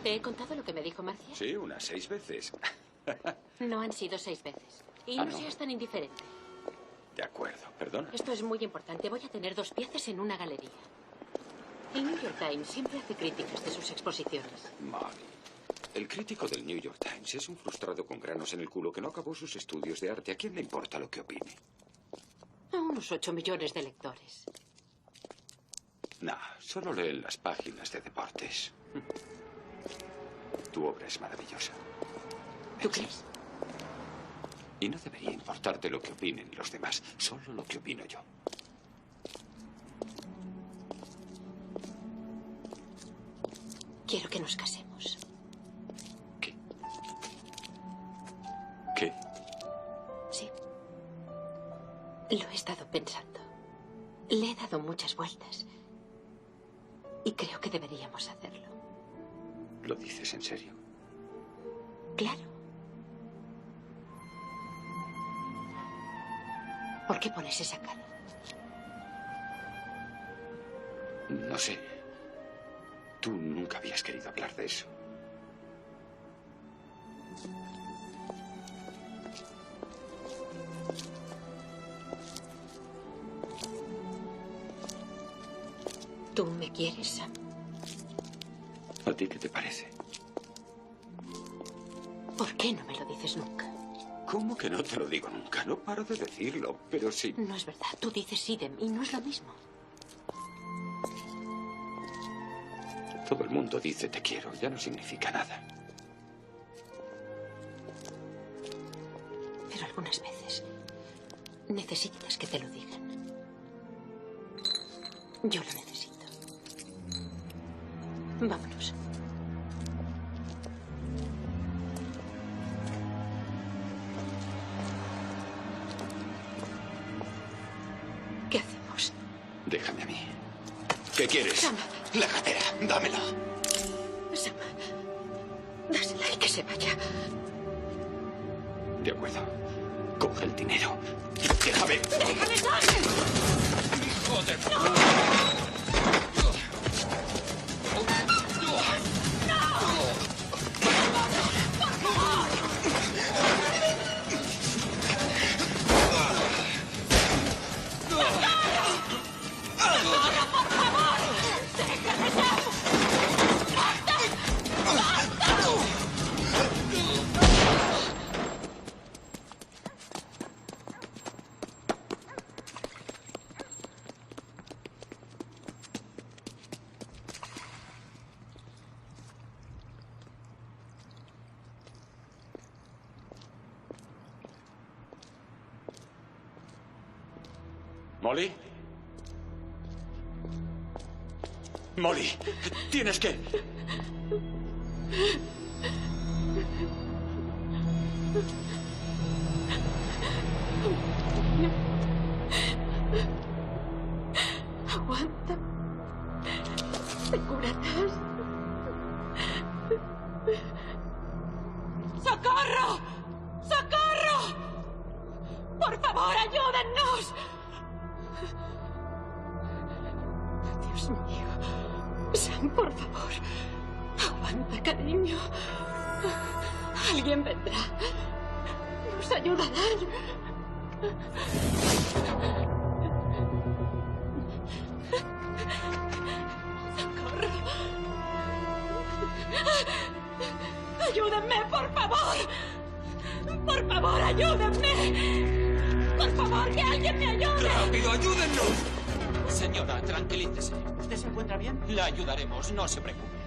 ¿Te he contado lo que me dijo Marcia? Sí, unas 6 veces. No han sido 6 veces. Y no seas tan indiferente. De acuerdo, perdona. Esto es muy importante. Voy a tener 2 piezas en una galería. El New York Times siempre hace críticas de sus exposiciones. Molly, el crítico del New York Times es un frustrado con granos en el culo que no acabó sus estudios de arte. ¿A quién le importa lo que opine? A unos 8 millones de lectores. No, solo leen las páginas de deportes. Tu obra es maravillosa. ¿Tú crees? Y no debería importarte lo que opinen los demás, solo lo que opino yo. Quiero que nos casemos. ¿Qué? ¿Qué? Sí. Lo he estado pensando. Le he dado muchas vueltas. Y creo que deberíamos hacerlo. ¿Lo dices en serio? Claro. ¿Por qué pones esa cara? No sé. Tú nunca habías querido hablar de eso. ¿Tú me quieres, Sam? ¿A ti qué te parece? ¿Por qué no me lo dices nunca? ¿Cómo que no te lo digo nunca? No paro de decirlo, pero sí. No es verdad. Tú dices sí de mí, no es lo mismo. Todo el mundo dice te quiero, ya no significa nada. Pero algunas veces necesitas que te lo digan. Yo lo necesito. Vámonos. ¿Qué hacemos? Déjame a mí. ¿Qué quieres? Sam. La cartera, dámela. Sam, dásela y que se vaya. De acuerdo. Coge el dinero. ¡Déjame! ¡Déjame, Sam! ¡Joder! ¿Molly? Molly, tienes que... Aguanta. Te curarás. ¡Socorro! ¡Socorro! ¡Por favor, ayúdennos! Dios mío. Sam, por favor. Aguanta, cariño. Alguien vendrá. Nos ayudarán. ¡Socorro! ¡Ayúdenme, por favor! ¡Por favor, ayúdenme! ¡Por favor, que alguien me ayude! ¡Rápido, ayúdennos! Señora, tranquilícese. ¿Usted se encuentra bien? La ayudaremos, no se preocupe.